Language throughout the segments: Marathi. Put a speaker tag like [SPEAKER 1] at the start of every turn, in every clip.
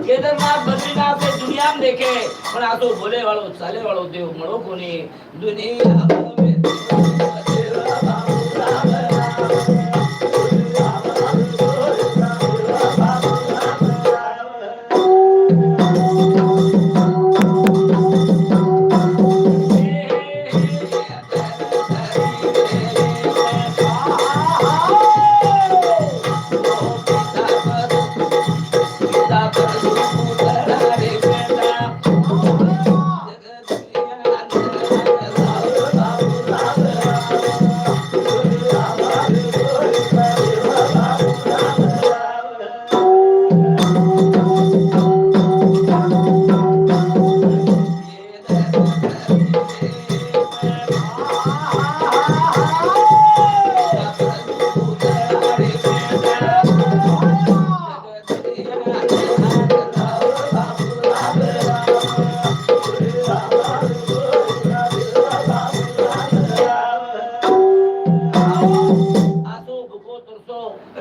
[SPEAKER 1] केदारनाथ बद्रीनाथ से दुनिया में देखे पर आ तो बोले वालों चाले वालों देव मरो कोनी दुनिया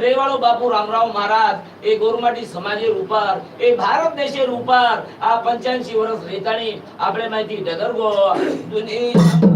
[SPEAKER 1] रेवाड़ो बापू रामराव महाराज ए गोरमाटी समाजे रूपार ए भारत देशे रूपार आ 85 वर्ष रेताणी आपले माहिती डगर गो दुनिया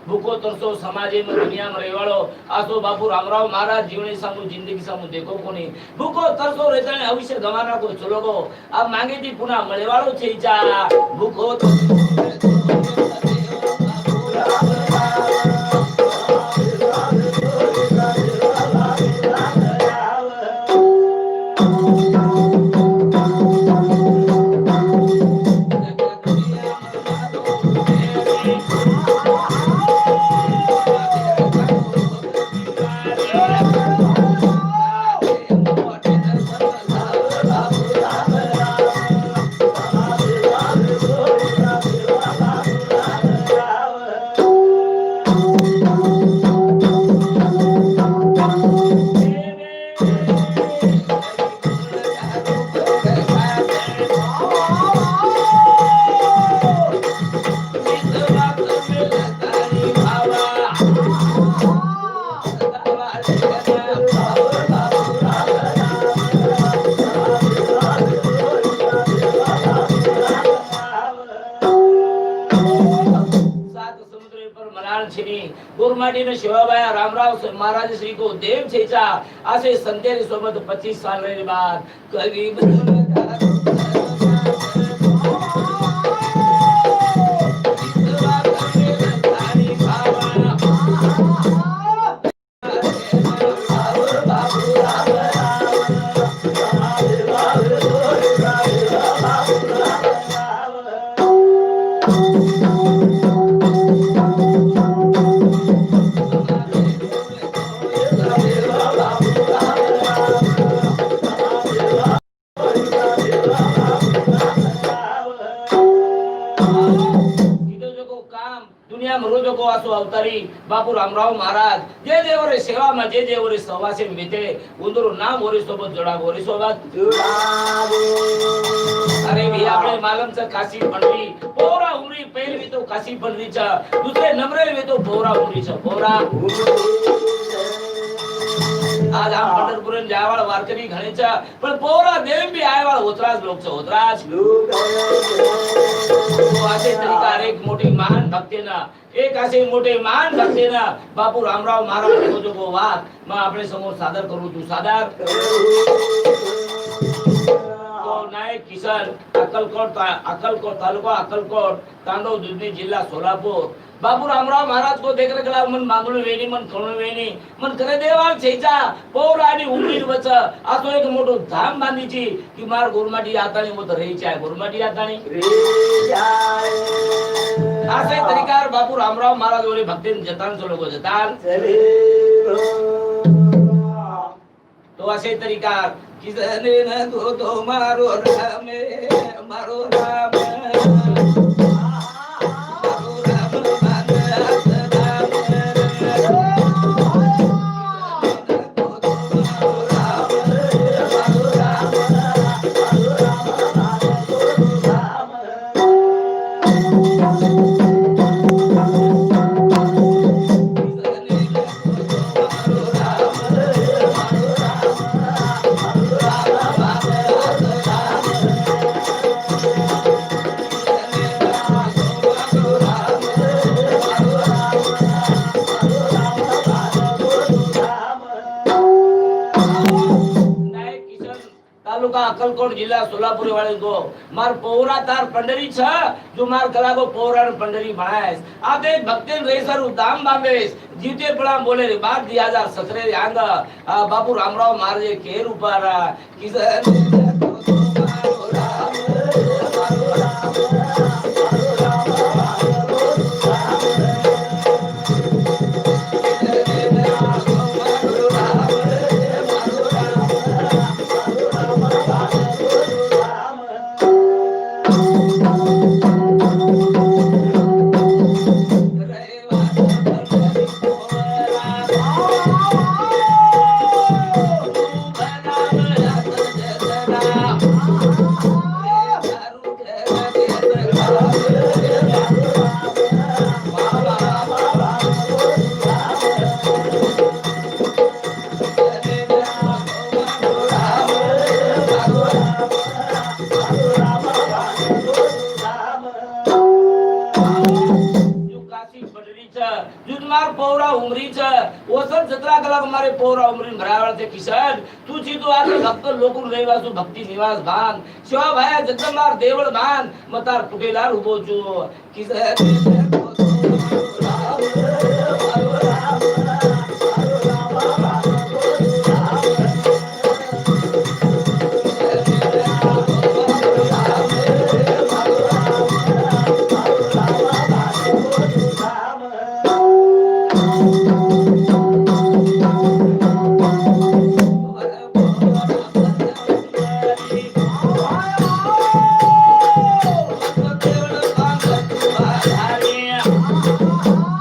[SPEAKER 1] भूखो तरसो समाजे में दुनिया में रेवाड़ो आसो बापू रामराव महाराज जीवनी सामू जिंदगी सामू देखो कोनी भूखो तरसो रहता है अवश्य गवाना को चलोगो अब मांगे थी पुनः मलेवाड़ो छे जा भूखो सात समुद्र पर मलाल छिनी गोरमाटी ने शिवाबाई रामराव महाराज श्री को देव छेचा असे संतेरी सोबत 25 साल रहे बाद करीब अवतारी बापू रामराव महाराज जे देवरे सेवा में जे देवरे सवासे मिते उंदरो नाम ओरे सोबत जोडाव ओरे सोबत अरे भी आपले मालमचं काशी पंढरी पोरा उमरी पहिली तो काशी पंढरीचा दुसरे नंबरे वे तो पोरा उमरीचा पोरा आज हम पंढरपुरन जायवाळ वारकरी घणेचा पण पोरा देव बी आयवाळ होतराज लोकचा होतराज तो असे तरीका एक मोठी महान भक्तीना एक असे मोठे महान भक्तीना बापू रामराव महाराज जो को वाद मैं आपले समोर सादर करू तू सादर तो नायक किशन अक्कलकोट तालुका अक्कलकोट तांडव दुधनी जिल्हा सोलापूर बापू रामराव महाराज को देख रखला मन मांगणू वेणी मन कणू वेणी मन करे देवाळ छेचा पौर आणि उंडीर वच असो एक मोठो धाम बांधीची की मार गोरमाटी आतानी मत रहीची आहे गोरमाटी आतानी असे तरीकार बापू रामराव महाराज ओरे भक्तीन जतान लोक जतान तो असे तरीकार किसने न तो मारो राम मारो राम अक्कलकोट जिल्हा सोलापूर वाले को मार पौरा तार पंडरी छ जो मार कला को पौरा पंडरी बनाएस आते भक्तिन रेसर उदाम बांधेस जीते पड़ा बोले रे बात 2017 रे आंग बापू रामराव महाराज केर ऊपर किसन पौरा उमरी भरावळचे किशन तुझी तो आज भक्त लोकून रहिवासू भक्ती निवास भान शिवा भाया जगदंबार देवळ भान मतार कुटेलार उभो छु किशन
[SPEAKER 2] Oh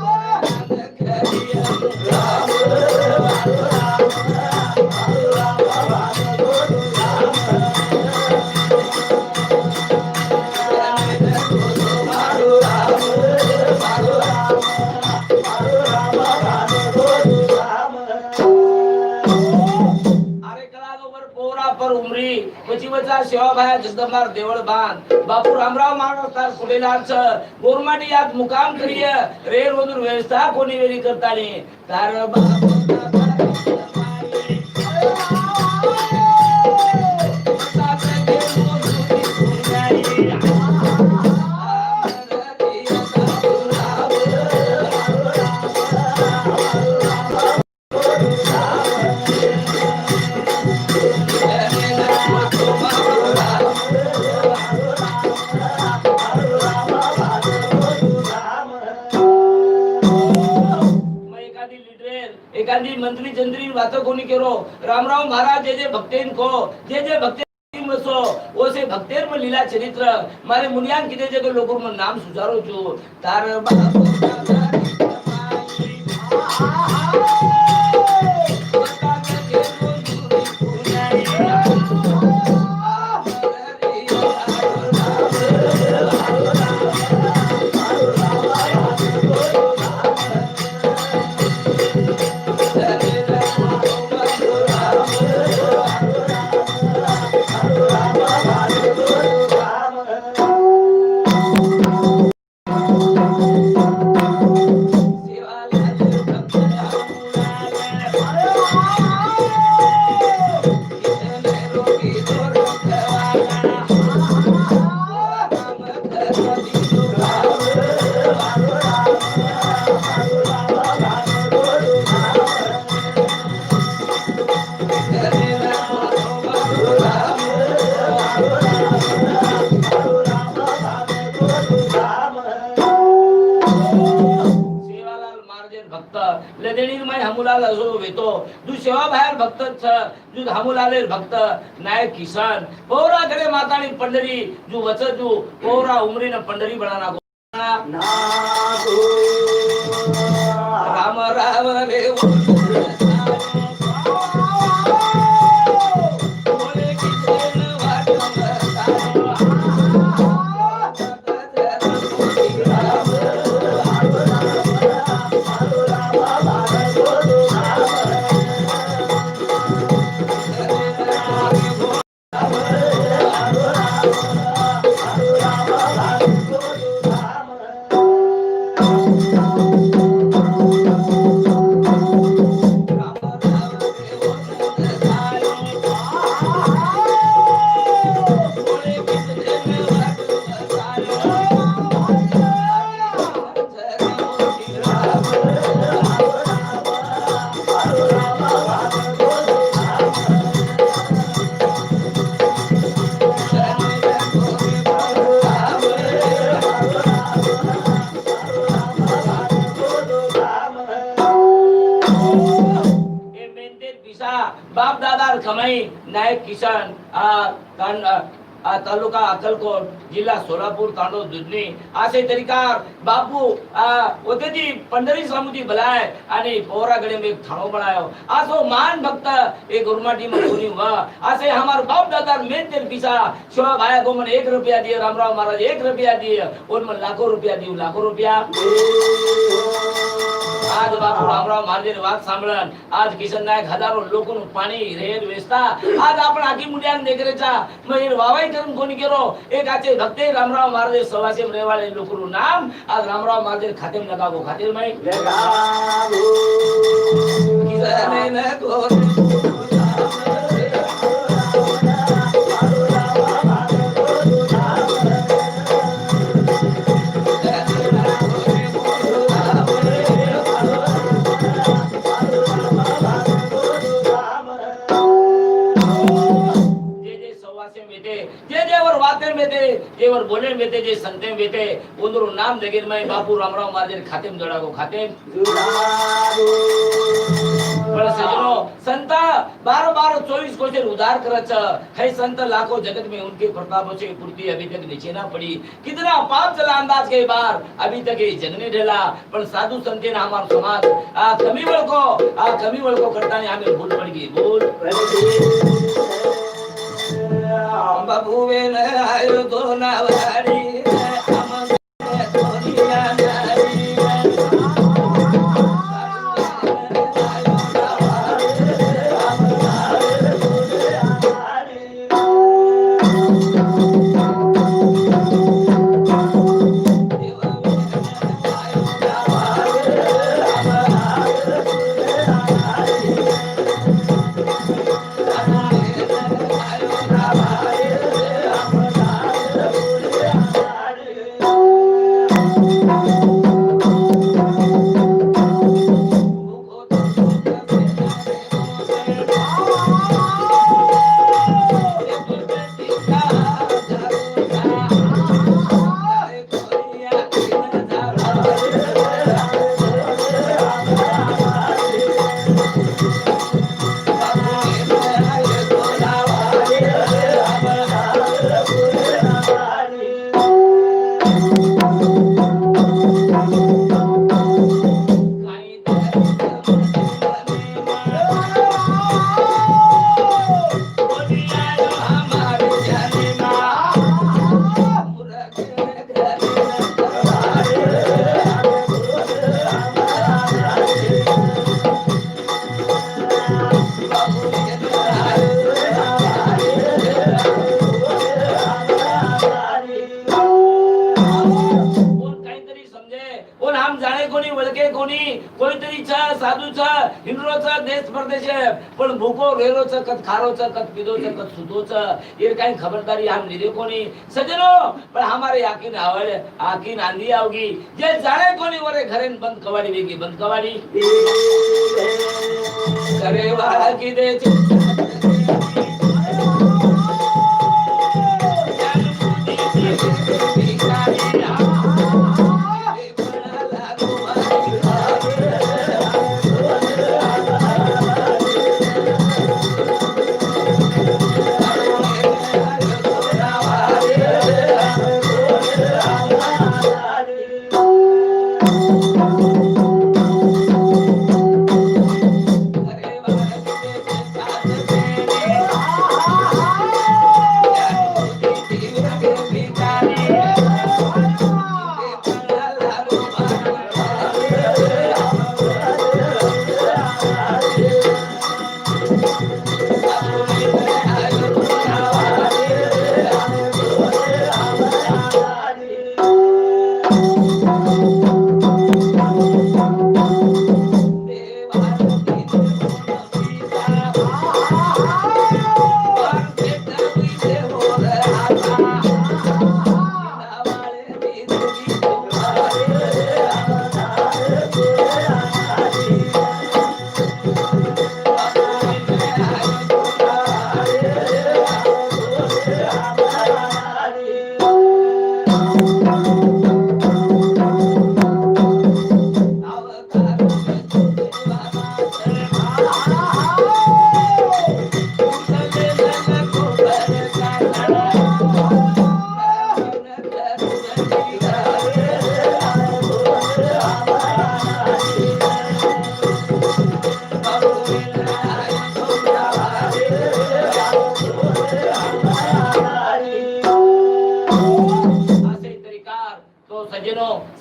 [SPEAKER 1] પછી વચા સેવાભાઈ જગદંબાર દેવળ બાંધ બાપુ રામરાવ માણસ તાર કુડેલાર છે ગોરમાટી યાદ મુકામ કરીએ રે રોદર વ્યવસ્થા કોની વેરી કરતા ની તાર બાપુ एखादी मंत्री चंद्री वातो कोणी केरो रामराव महाराज जे भक्तेन को जे भक्तेन मसो ओसे भक्तेर में लीला चरित्र मारे मुनियान किते जगह लोगों में नाम सुधारो जो तार बाबू हमूलाल असो वेतो जो सेवा बाहेर भक्त छ जो हमूलाले भक्त नायक किसान पौरा गडे मातानी पंढरी जो वच जो पौरा उमरी न पंढरी बनाना राम राम रे बाप दादा खमाई नायक किसान तालुका अक्कलकोट जिल्हा सोलापूर तांडव दुधनी असे तरीकार बापू होते जी पंढरी समुदी भलाय आणि पोरागडे में थाणो बनायो आसो मान भक्त एक गुरमाटी में कोनी हुआ असे हमार बाप दादा मेन तेर पिसा शिवा भाया को मन 1 रुपया दिए रामराव महाराज 1 रुपया दिए और मन लाखों रुपया दियो लाखों रुपया आज बापू रामराव महाराज વાત સાંભળન आज किशन नायक हजारों लोगों નું पाणी रेर वेस्ता आज आपण आखी मुंड्यान देकरेचा मयूर वावाई करून कोणी केरो एक आचे भक्ते रामराव महाराज सवासे रेवाळे लोकरू नाम आज रामराव महाराज खातेम लगावो खातिर मै लगावो किसने न को एवर बोले में जे संते बेटे उंदरो नाम जगीर में बापू रामराव महाराज खातेम जोड़ागो खातेम पर सजनो संत 12-24 को से उधार करच है संत लाखों जगत में उनके प्रताप से पूर्ति अभी तक नीचे ना पड़ी कितना पाप चला अंदाज के बार अभी तक ये जगने ढेला पर साधु संते ना हमारा समाज कमी वल को करता ने हमें भूल पड़ गई भूल बाबूवे न आयो तो नावारी हम तो निया नारी कोण आम जाणे कोणी वळके कोणी कोणीतरी छ साधू छ हिंदरो छ देश परदेश पण भूको रेरो छ कत खारो छ कत पीदो छ कत सुतो छ ये काही खबरदारी हम निरे कोणी सजनो पण हमारे याकीन आवड आकीन आंधी आवगी जे जाणे कोणी वरे घरे बंद कवाडी वेगी बंद कवाडी करे वाला की दे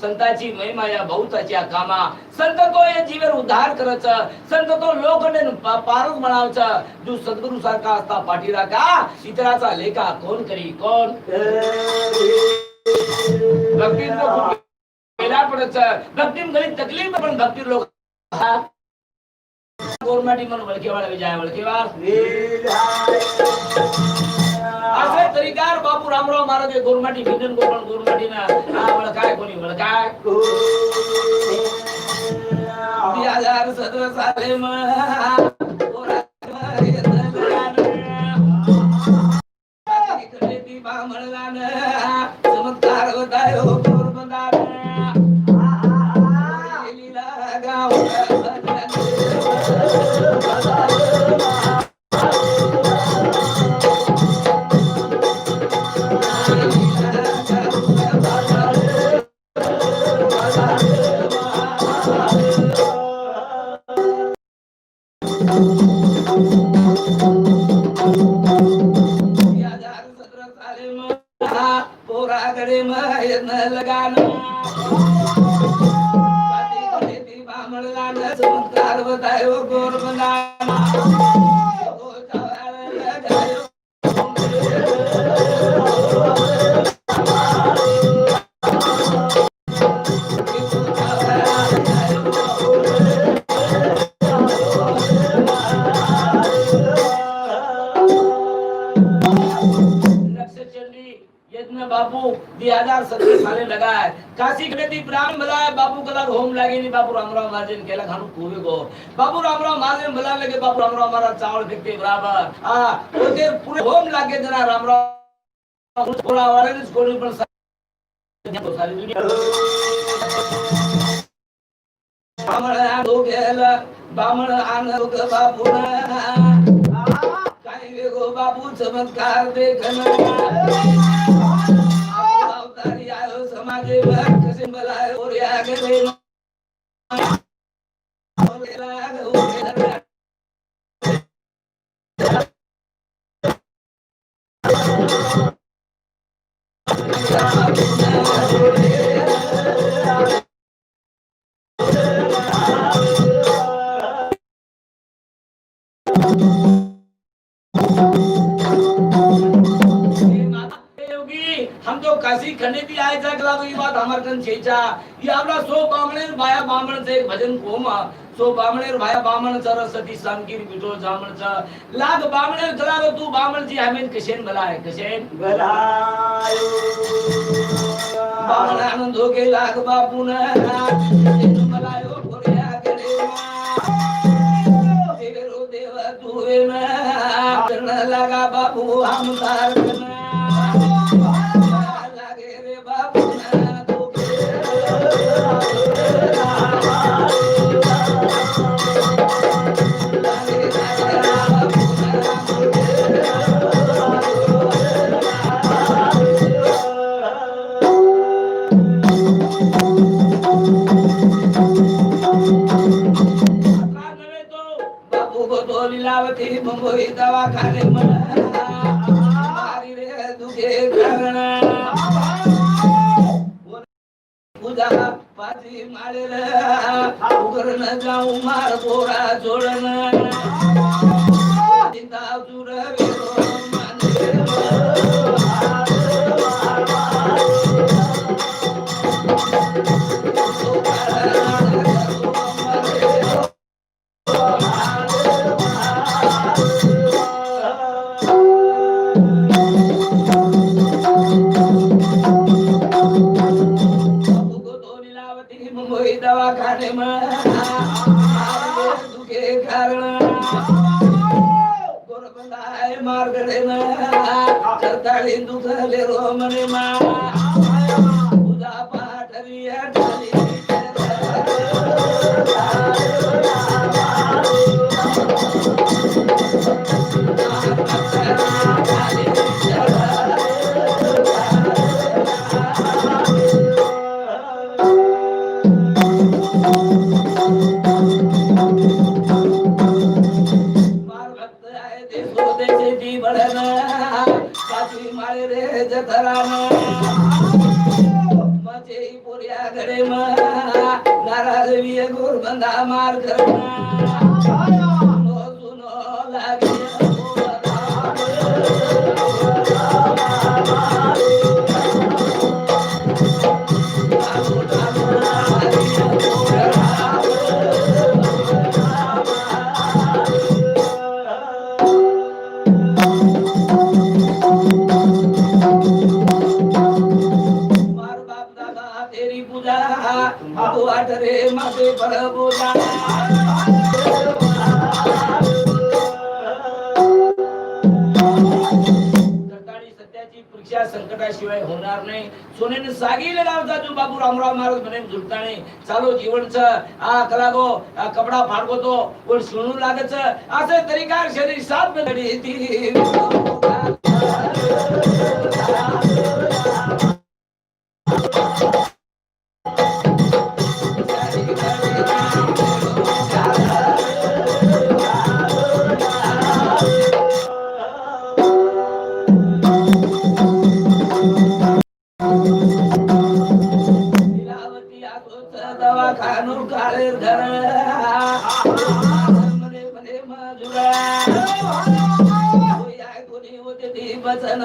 [SPEAKER 1] संताची महिमा या बहुताच्या कामा संत तो या जीवर उद्धार करच संत तो लोखंडे पारच म्हणावच जो सद्गुरु सारखा असता पाठीरा का इतराचा लेखा कोण करी कोण भक्ती लोक केला पडच भक्ती गली तकलीफ पण भक्ती लोक गोरमाटी मन वळकेवाळ विजय वळकेवाळ असे तरीकार बापू रामराव महाराज गोरमाटी बिंदन गोपन गोरमाटी ना वळकाय कोणी वळकाय 2017 साले चमत्कार बतायो पोरबंदार बापू 2017 साले लगा है काशी गणेती ब्राह्मण भला बापू कला होम लागे नहीं बापू रामराव महाजन केला खानु पूरे को बापू रामराव महाजन भला लगे बापू रामराव महाराज चावल फेंकते बराबर ओते पूरे होम लागे जरा रामराव थोड़ा वाले ने स्कूल पर सारी दुनिया बामण आन बापू काही वेगो बापू चमत्कार देखना अवतारी आयो समाजे भर कसे बलाय और या गले हम तो काशी खंडेती आय जाग लागो ही बात हमार कन छेचा ये आपला सो बामणेर बाया बामणचे एक भजन कोमा सो बामणेर बाया बामण सरस्वती सांकीर बिटो जामणचा लाग बामणेर कलागो तू बामणची हमेन कशेन भलाय कशेन
[SPEAKER 2] भलायो
[SPEAKER 1] बामण आनंद होके लाग बापून भलायो कोऱ्या कडे देवरो देव तुवे ना लगा बापू हम तार लागे रे बापू ना तो लीलावती मुंबई दवाखाने मारी रे तुझे कारण पूजा पाची माळे उगर न जाऊ मार पोरा जोडन चिंता चुर दवाखाने दुखे कारण गोरबंदाय मार्गडे करताळी दुखले रो मने पूजा पाठ गोरबंदा मार तेरी पूजा तू आठरे माते पर बोला सत्याची परीक्षा संकटाशिवाय होणार नाही सोनेने सागीले गावचा जो बाबू रामराव महाराज म्हणे झुलताने चालो जीवनच आ कलागो कपडा फाडगो तो कोण सुणू लागच असे तरीका शरीर साथ घडी ती दवाखानू काळे घर मने मने मजुरा कोणी होते ती बचन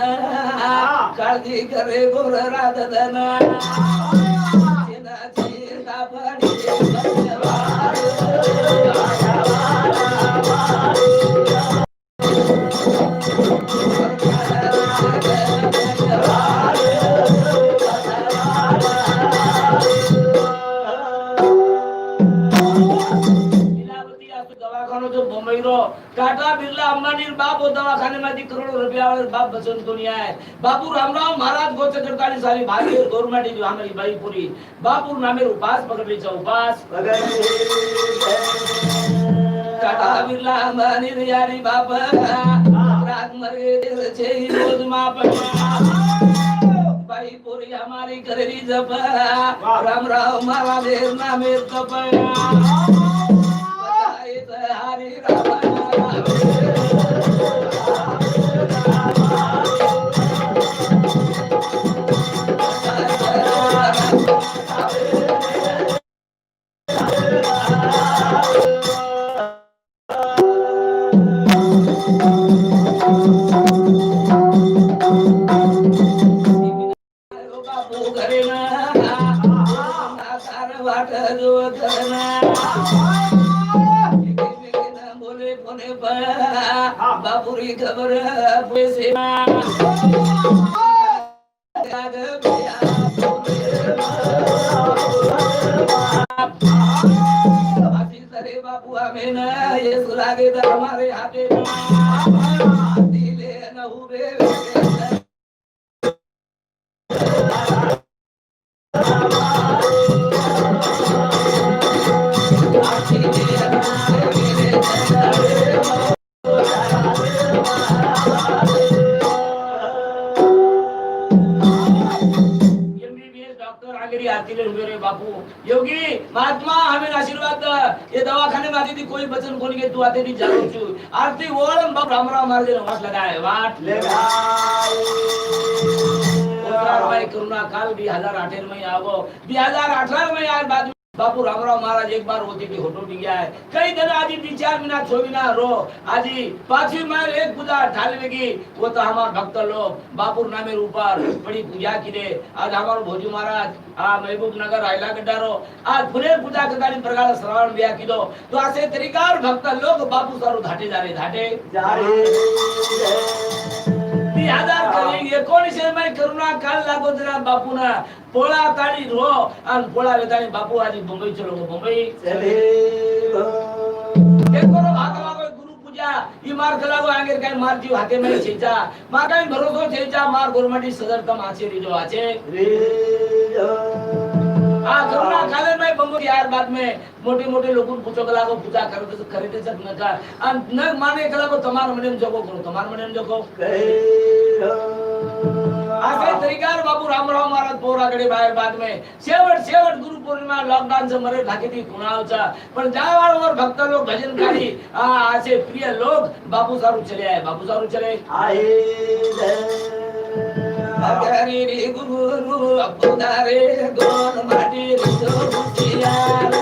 [SPEAKER 1] काळजी करे गोर राधन टाटा बिर्ला अंबानी बाप हो दवाखाने मध्ये करोडो रुपया बाप बचन कोणी आहे बापू रामराव महाराज गोच करतानी सारी भागी गवर्नमेंट जो हमारी बाई पूरी बापू नामेर उपास पकड़ली चा उपास टाटा बिर्ला अंबानी यारी बाप रात मरे दिल छे रोज माप बाई पूरी हमारी करेली जप रामराव महाराज नामेर तप हरे राम वाट जो करना बोले बोले बापुरी खबर पैसे बापू हमें न ये सुरागे हमारे हाथे दिले न हुए बापू योगी महात्मा हमें आशीर्वाद ये दवाखाने में आती थी कोई बचन खोल के तू आते थी जरूर चू आरती ओळम बाप रामराव मार दे वाट लगाए वाट भाई करुणा काल 2018 में आवो 2018 में यार बाद बापू रामराव महाराज एक बार होती थी होटो गया है कई दिन आदि 3-4 महीना 6 महीना रो आजी पांचवी में एक पूजा ढाल लगी वो तो हमार भक्त लोग बापुर नामे ऊपर बड़ी पूजा की दे आज हमारो भोजू महाराज महबूब नगर आइला गड्डारो आज पूरे पूजा के गाड़ी प्रकार श्रवण बिया की दो तो ऐसे तरीकार भक्त लोग बापू सारू घाटे जा रहे 2000 करेंगे कोण से मैं करुणा काल लागो जरा बापू ना पोळा ताडी रो आणि पोळा वेताणी बापू आजी मुंबई चलो मुंबई चले एक करो भागवा गुरु पूजा ई मार लागो आंगेर काय मार जीव हाते में छेचा मार काय भरोसो छेचा मार गोरमाटी सदर कम आचे री जो आचे रे करुणा काले में बंबई यार बाद में मोटे मोटे लोग पूछो लागो पूजा करते सब नका आणि न माने लागो तमार मनेम जगो करो तमार मनेम जगो असे तरीकार बापू रामराव महाराज पोराकडे बाहेर बाद में शेवट गुरु पौर्णिमा लॉकडाउन से मरे ढाके थी कुणावचा पण जावाळवर भक्त लोग भजनकारी असे प्रिय लोग बापू सारू चले आए अगरी रे गुरु अबुदारे गोन माटी रिजो बुतियार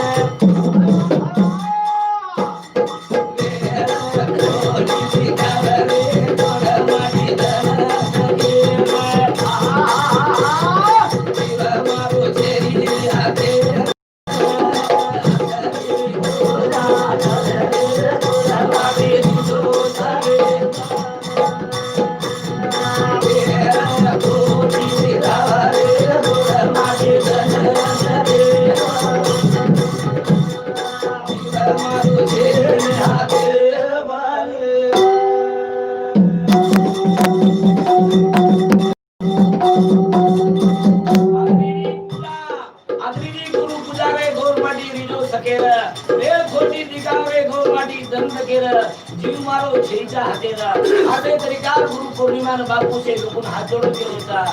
[SPEAKER 1] गुरु पौर्णिमा बापू से लोगों हाथ जोड़ के होता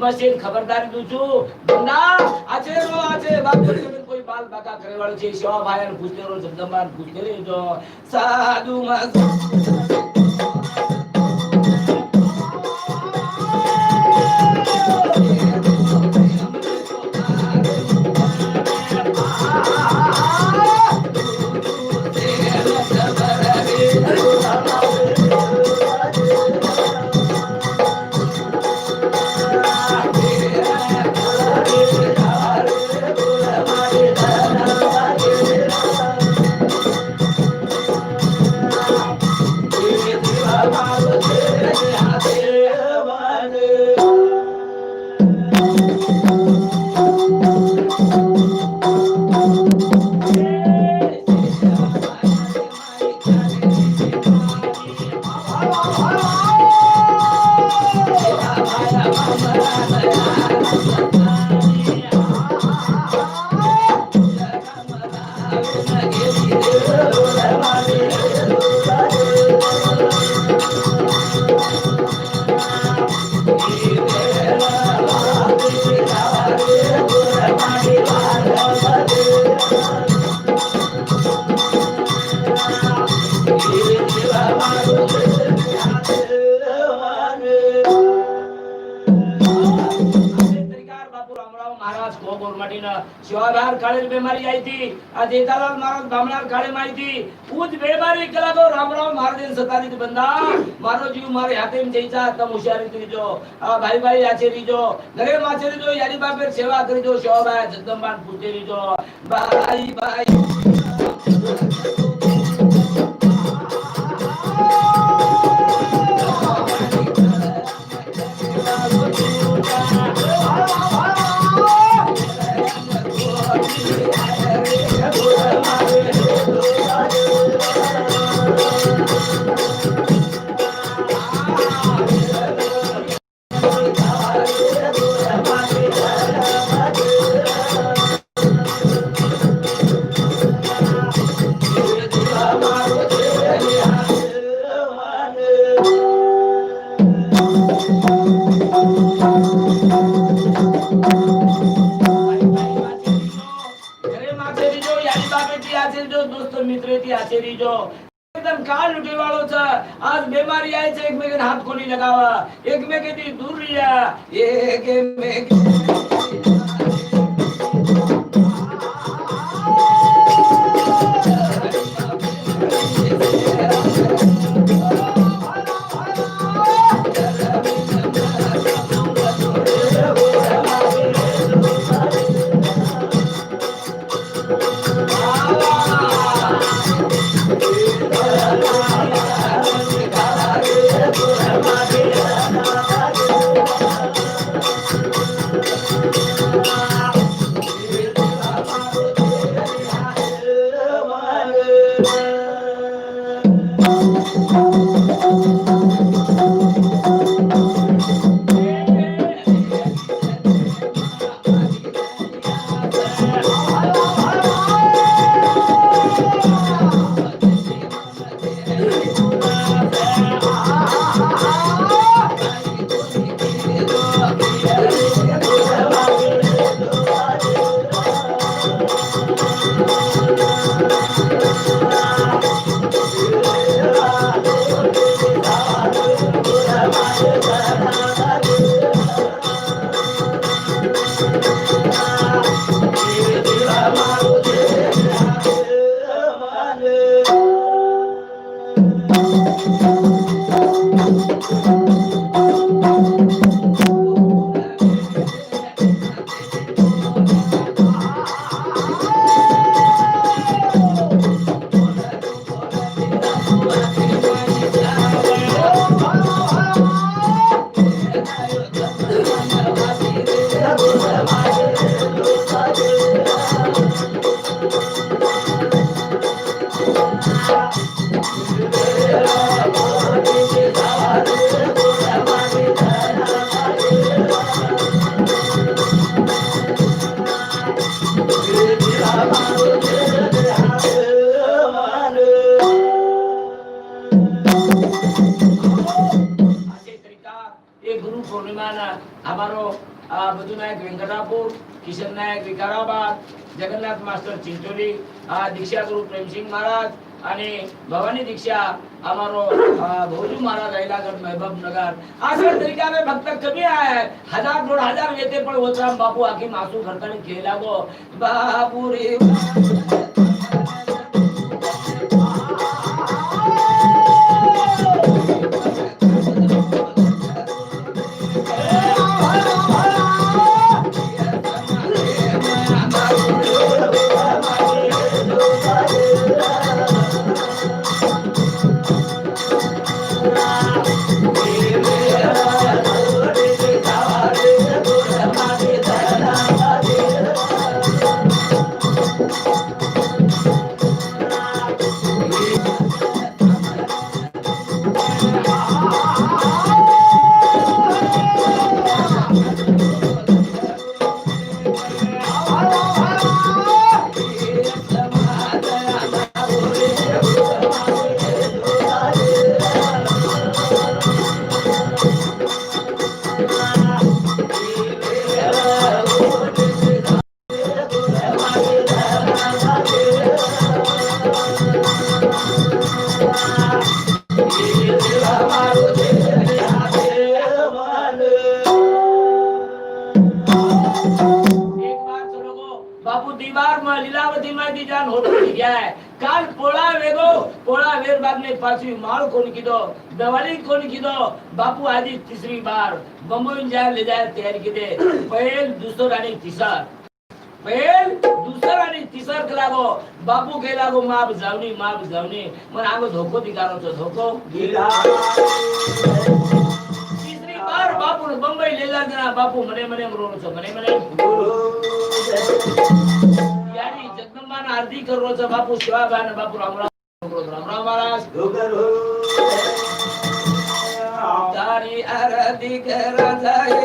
[SPEAKER 1] मशीन खबरदारी दूचू बंदा आचे बाप कोई बाल बाका करे वालो छे शिवा भाई पूछते रो जगदम्बा पूछते रे जो साधु मस माटीनं शिवाबाहेर काळी बेमारी आई थी आ जेठालाल महाराज बामणार काळे माहिती उज बेमारी केला तो रामराव महाराज सतारीत बंदा मारो जीव मारे हाते में जैसा तम होशियारी करीजो भाई भाई आचे रीजो घरे माचे रीजो यारी बापेर सेवा करीजो शिवाबाई जगदंबान पूजे रीजो भाई भाई एकदम काल लुटे वालों चा आज बीमारी आई छे एकमेक हाथ खोली लगावा एकमेक थी दूर रिया एकमेक किशन नायक विकाराबाद जगन्नाथ मास्टर चिंचोली दीक्षा गुरु प्रेम सिंह महाराज आणि भवानी दीक्षा हमारो भोजू महाराज अहिलागढ़ महबूब नगर अशा तरीका में भक्त कमी आहे 1000-1500 येते पण होतराम बापू आखी मासू घरतानी खेळला गो बापू रे હેરાન હોતો ગયા કાલ પોળા વેર બાદ ને પાછી માળ કોણ કીધો દવાલી કોણ કીધો બાપુ આજે तीसरी बार बंबई जा ले जाए तैयारी कीधे पहल दूसरा आणि तिसर के लागो बापू के लागो माप जावनी मन आगो धोको दिकारो छो धोको दिला तीसरी बार बापू ने बंबई ले जा देना बापू मने रोनो छो मने यानी जगदंबा ना आरती करो छो बापू सेवा ने बापू राम महाराज तारी आरती करा जाए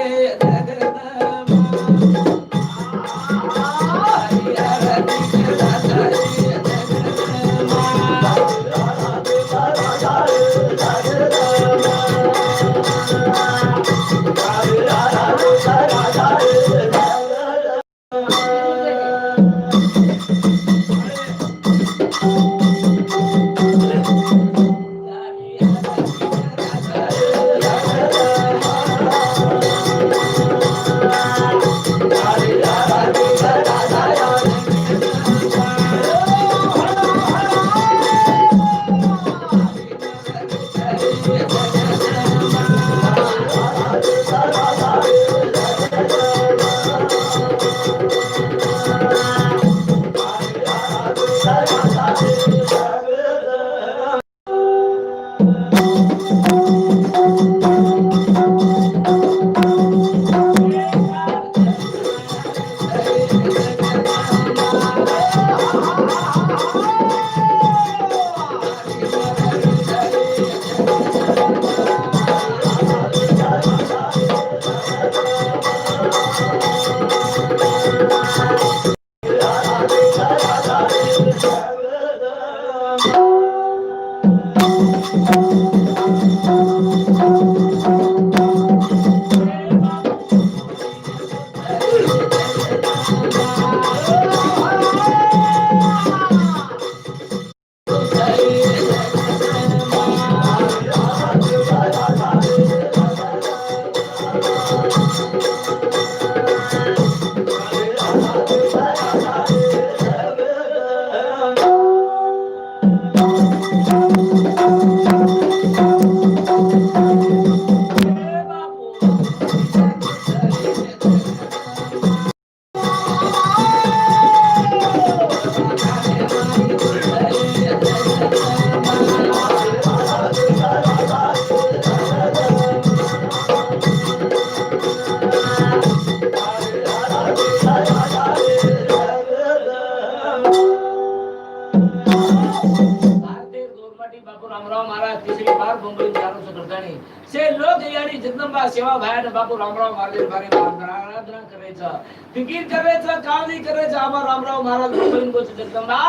[SPEAKER 1] जगदंबा सेवा भाया बापू रामराव महाराज बारे आराधना करायचा फिकीर करायचा काळजी करायचा आबा रामराव महाराज बंबईन गोच जगदंबा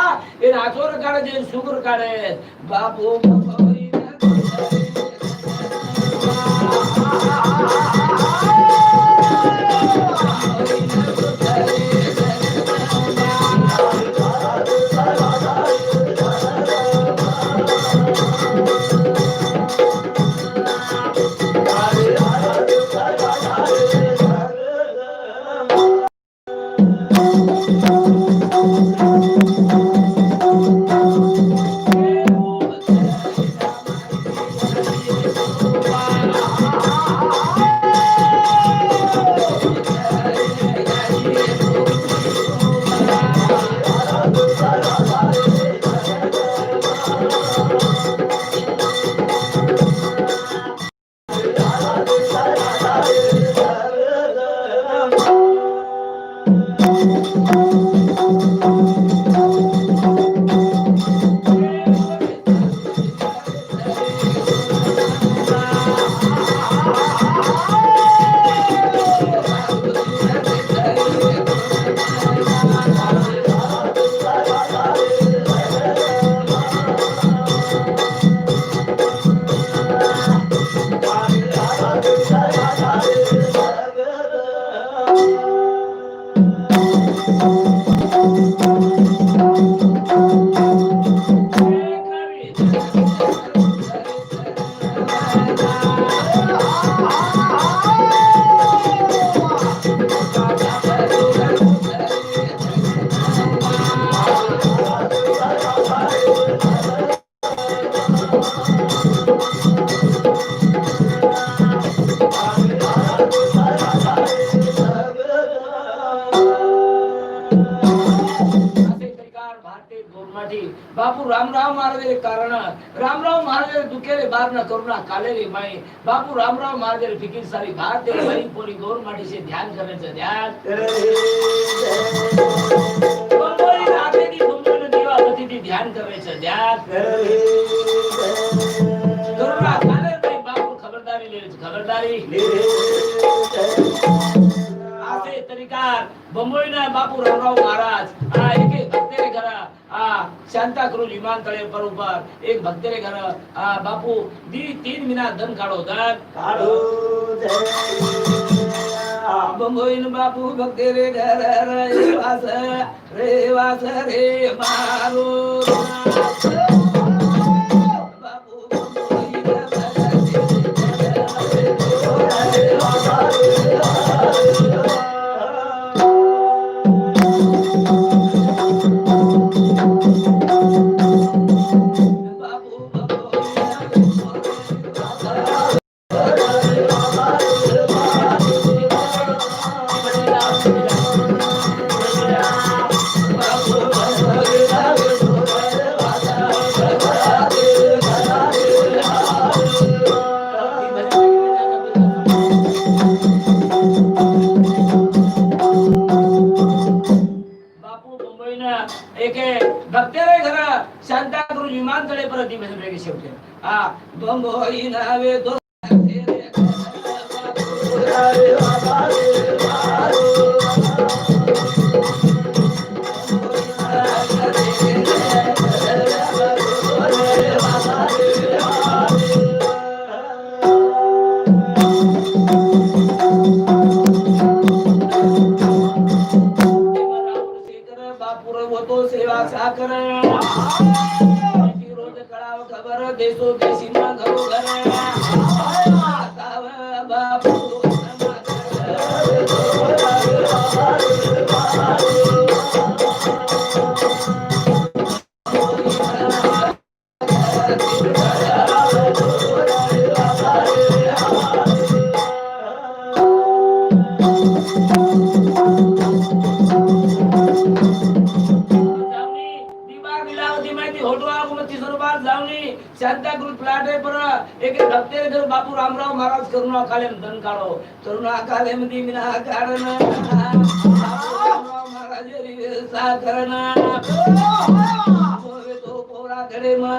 [SPEAKER 1] ए नाचोर काढे सुगर काढे बापू बापू रामराव महाराज कारण रामराव महाराज दुखेरे बार न करुणा काले रे माई बापू रामराव महाराज फिकीर सारी बात ते भाई पूरी गौर माटी से ध्यान करे छे ध्यान बंबई आगे की बंबई ने देवा गति ध्यान करे छे ध्यान करुणा काले भाई बापू खबरदारी ले खबरदारी आसे तरीका बंबई ना बापू रामराव महाराज आ एक भक्तेरे घर शांता क्रूज विमानतळे पर ऊपर एक भक्तेरे घर बापू दी 3 महीना धन काढो बंबईन बापू भक्तेरे घर रे वास रे मारो भक्तेरे घर शांता क्रूज विमानतळे परत भेगे शेवटे बंबई नावे दो सेवा साकर रोज कळाव खबर देसो देशी ना घरो घर बापू शांता क्रूज प्लाट पर एक भक्तेरे घर बापू रामराव महाराज करुणा काले धन काढो करुणा काले मध्ये मिना कारण रामराव महाराज रे साकरण होवे तो पोरा घरे मा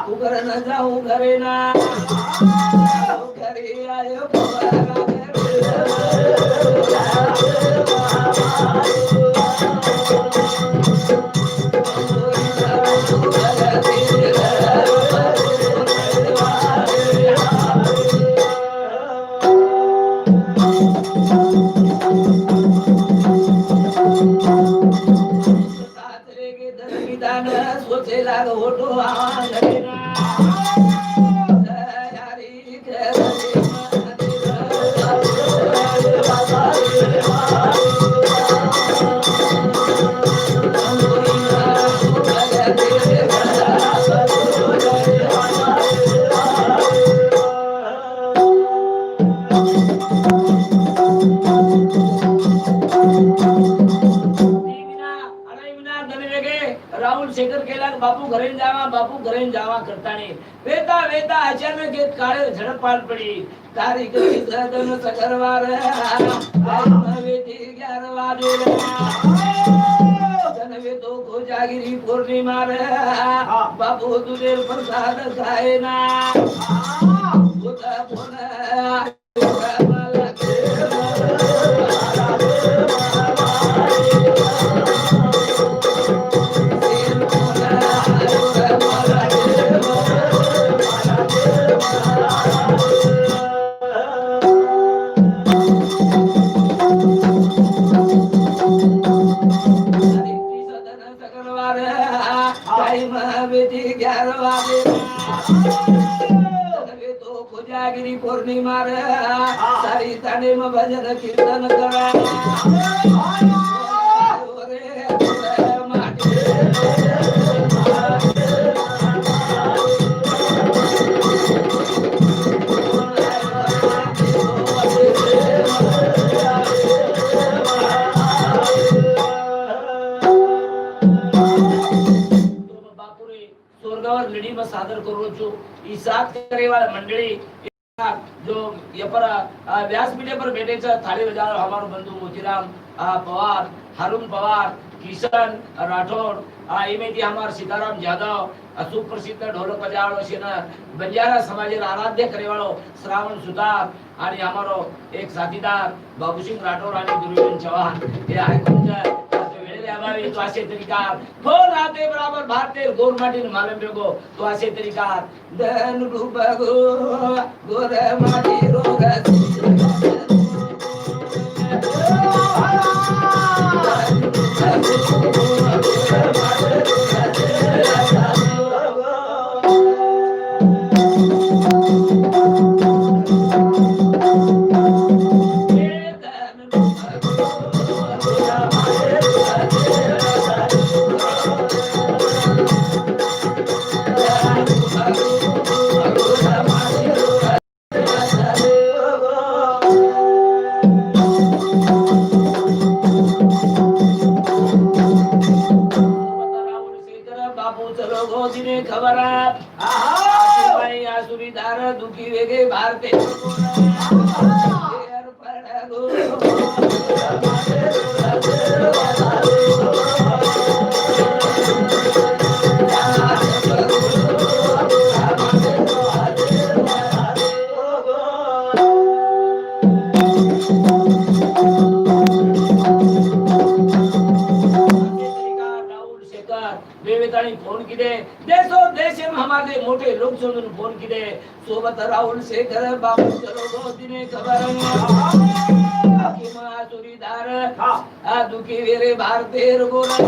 [SPEAKER 1] तू घर न जाऊ घरे ना घरे आयो पोरा होटो बापू घरे जावा करता नहीं वेता वेता अचानक एक काळे झडप पाड पडी तारीख सदन सकरवार वेती 11 वाजे जनवे तो कोजागिरी पूर्णिमा बापू तुझे प्रसाद खाए ना होता पुन्हा कोजागिरी पूर्णिमा सारी ताने में भजन कीर्तन करा ही साथ करे वाला मंडली जो ये पर व्यासपीठ पर बैठे थाली बजा हमारो बंधु मोतीराम पवार, हारून पवार, किशन राठौड़ इमेती हमार सीताराम यादव सुप्रसिद्ध ढोलक बजावणो छे ने बंजारा समाजेर आराध्य करेवाळो श्रावण सुतार आणि हमारो एक साथीदार बाबूसिंह राठौड़ आणि दुर्योधन चौहान हे आयकुंजा वेळेले आभावी तो असे तरीकार फोन आते बराबर भारतीय गोरमाटीन मालम बेगो तो असे तरीकार धन रूप गो गोर माटी रोग दुखी वेगे भारते फोन किदे देशो देश हमारे मोठे लोक सोडून फोन किदे सोबत राहुल शेखर बाबू चलो गोदीने खबर किमा सुरीदार आ दुखी वेरे भारतेर गोरा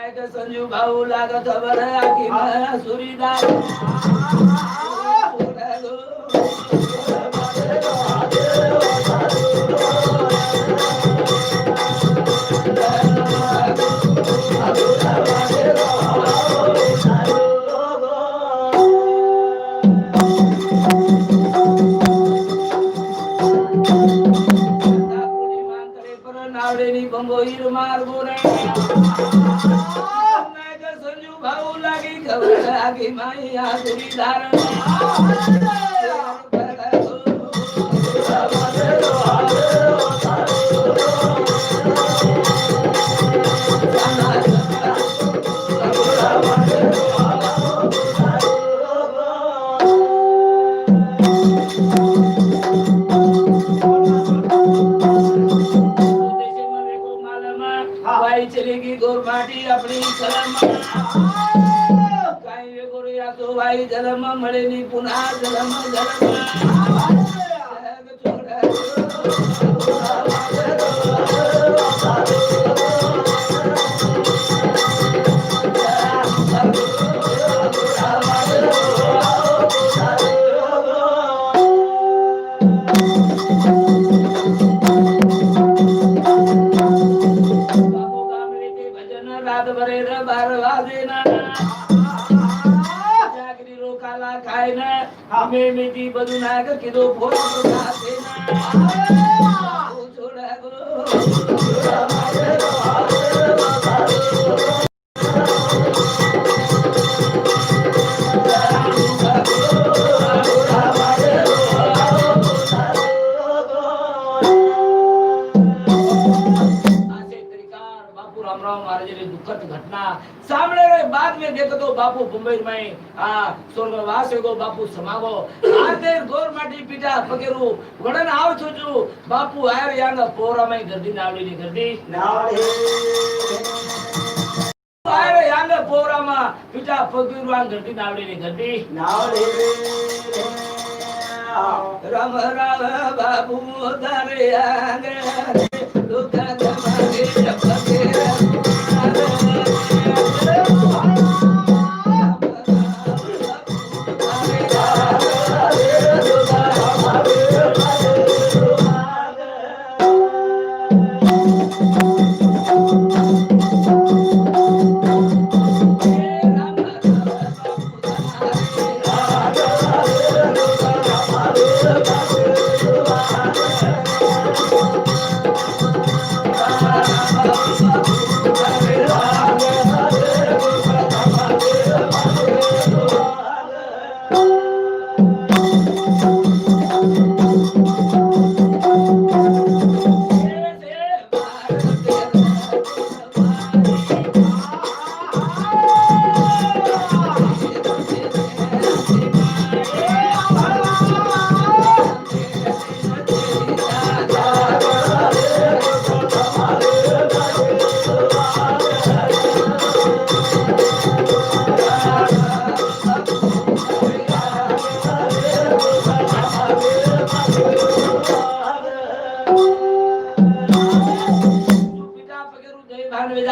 [SPEAKER 1] नायक संजू भाऊ लागत बर आखी सुरीदार बंगोईर मार गोरे नायक संजू भाऊ लागी खबर आगी माई आसुरी धारण चलेगी गोरमाटी अपनी कलम काय वे गोरिया तो भाई जलम मळेनी पुन्हा जलम हमें मिटी बदुना का किदो फोन उठाते ना छोड़ा गो दुखद घटना सामने बाद में देखो तो बापू मुंबई में स्वर्गवास हो बापू समागो आते गोरमाटी पीटा पकेरू वडन आव छुजू बापू आयर यांग पोरा में गर्दी नावडी नी गर्दी आयर यांग पोरा में पीटा पकेरू वांग गर्दी नावडी नी गर्दी राम राम बाबू दारे यांग दुखा दमागे पकेरू Hare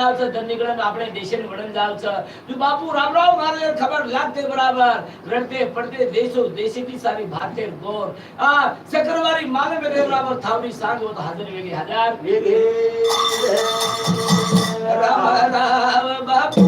[SPEAKER 1] जाव छ धनीगण આપણે દેશન વડન જાવ छ जो बापू रामराव मारे खबर लागते बराबर रड़ते पड़ते देशो देशी की सारी भाते गोर सकरवारी माले में बराबर थावरी सांग वो तो हाजिर वेगी हजार राम राम बापू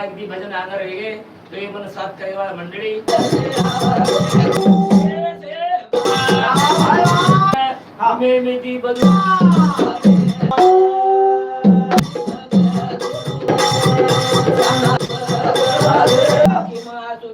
[SPEAKER 1] एक दी भजन आगर हेगे तो ये मन साथ करे वाला मंडली हमें मेदी बदू